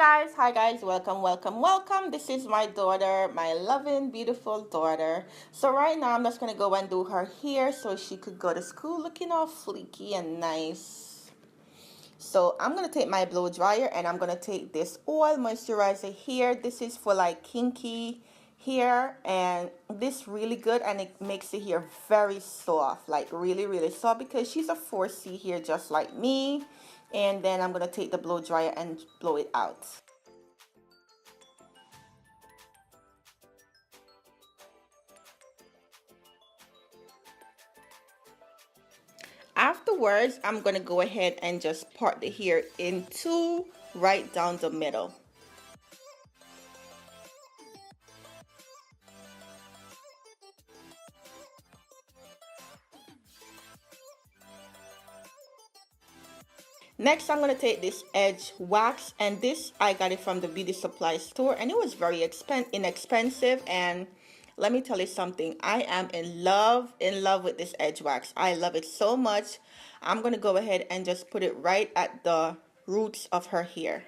Hi guys, welcome. This is my daughter, my loving, beautiful daughter. So right now I'm just gonna go and do her hair so she could go to school looking all fleeky and nice. So I'm gonna take my blow dryer and I'm gonna take this oil moisturizer here. This is for like kinky hair, and this really good, and it makes the hair very soft, like really soft, because she's a 4C hair just like me. And then I'm gonna take the blow dryer and blow it out. Afterwards, I'm going to go ahead and just part the hair in two right down the middle. Next, I'm going to take this edge wax, and this I got it from the beauty supply store, and it was very inexpensive. And let me tell you something, I am in love with this edge wax. I love it so much. I'm going to go ahead and just put it right at the roots of her hair.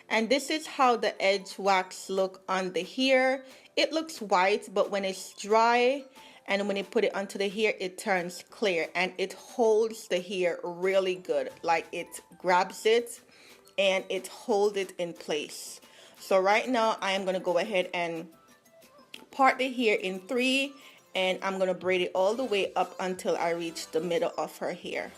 And this is how the edge wax look on the hair. It looks white, but when it's dry and when you put it onto the hair, it turns clear and it holds the hair really good. Like it grabs it and it holds it in place. So right now I am going to go ahead and part the hair in three, and I'm going to braid it all the way up until I reach the middle of her hair.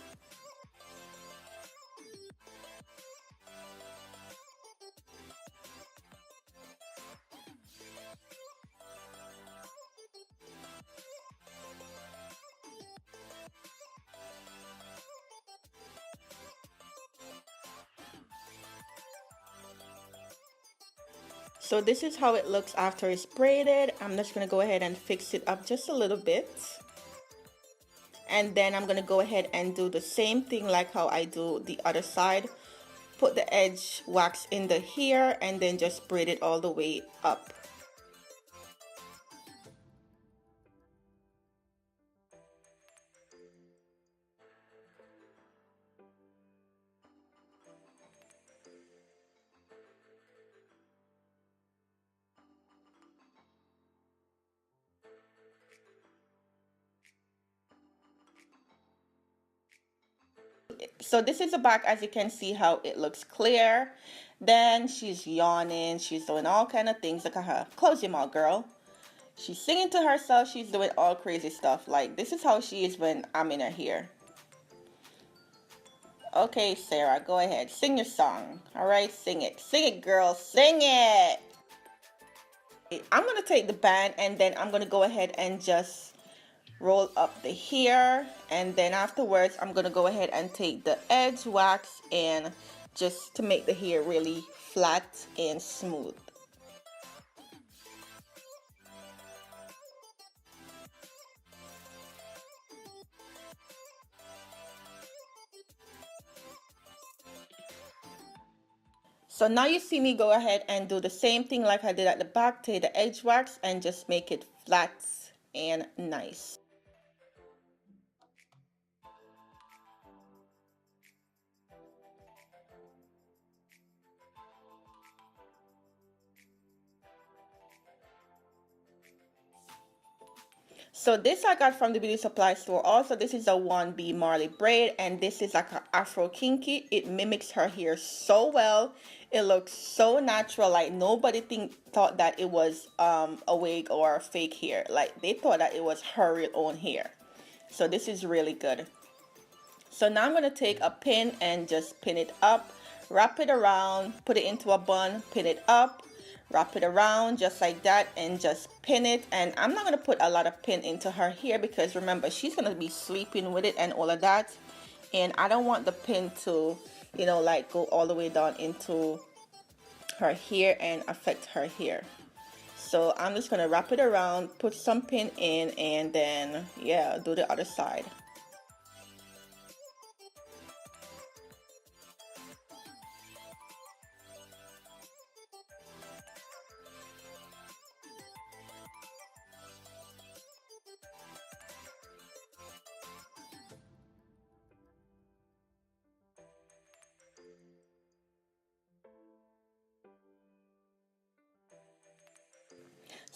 So this is how it looks after it's braided. I'm just going to go ahead and fix it up just a little bit. And then I'm going to go ahead and do the same thing like how I do the other side. Put the edge wax in the hair and then just braid it all the way up. So this is the back. As you can see how it looks clear. Then she's yawning, she's doing all kind of things. Look at her. Close your mouth, girl. She's singing to herself, she's doing all crazy stuff. Like, this is how she is when I'm in her hair. Okay, Sarah, go ahead, sing your song. All right, sing it, girl, sing it. I'm gonna take the band and then I'm gonna go ahead and just roll up the hair, and then afterwards I'm gonna go ahead and take the edge wax and just to make the hair really flat and smooth. So now you see me go ahead and do the same thing like I did at the back. Take the edge wax and just make it flat and nice. So this I got from the beauty supply store. Also, this is a 1B Marley braid, and this is like an Afro kinky. It mimics her hair so well. It looks so natural. Like nobody thought that it was a wig or fake hair. Like they thought that it was her real own hair. So this is really good. So now I'm going to take a pin and just pin it up, wrap it around, put it into a bun, pin it up, wrap it around just like that, and just pin it. And I'm not going to put a lot of pin into her hair because remember, she's going to be sleeping with it and all of that. And I don't want the pin to, like go all the way down into her hair and affect her hair. So I'm just going to wrap it around, put some pin in, and then, yeah, do the other side.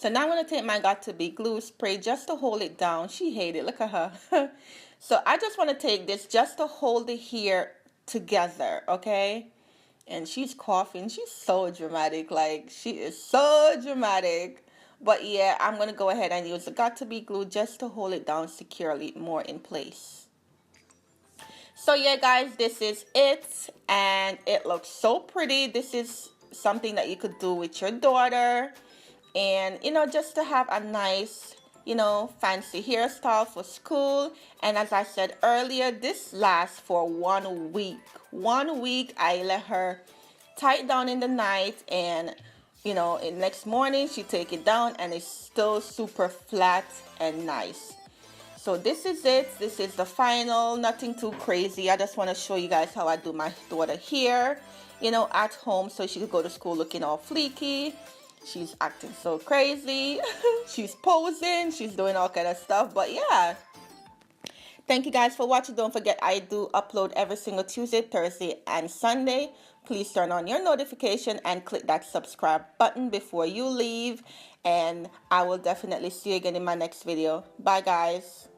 So now I'm going to take my Got To Be glue spray just to hold it down. She hated it. Look at her. So I just want to take this just to hold the hair together, okay? And she's coughing. She's so dramatic. Like, she is so dramatic. But yeah, I'm going to go ahead and use the Got To Be glue just to hold it down securely more in place. So yeah, guys, this is it. And it looks so pretty. This is something that you could do with your daughter. And, you know, just to have a nice, you know, fancy hairstyle for school. And as I said earlier, this lasts for 1 week. 1 week, I let her tie it down in the night, and, you know, in next morning, she take it down, and it's still super flat and nice. So this is it. This is the final. Nothing too crazy. I just want to show you guys how I do my daughter hair, you know, at home, so she could go to school looking all fleeky. She's acting so crazy. She's posing. She's doing all kind of stuff. But yeah. Thank you guys for watching. Don't forget, I do upload every single Tuesday, Thursday, and Sunday. Please turn on your notification and click that subscribe button before you leave. And I will definitely see you again in my next video. Bye, guys.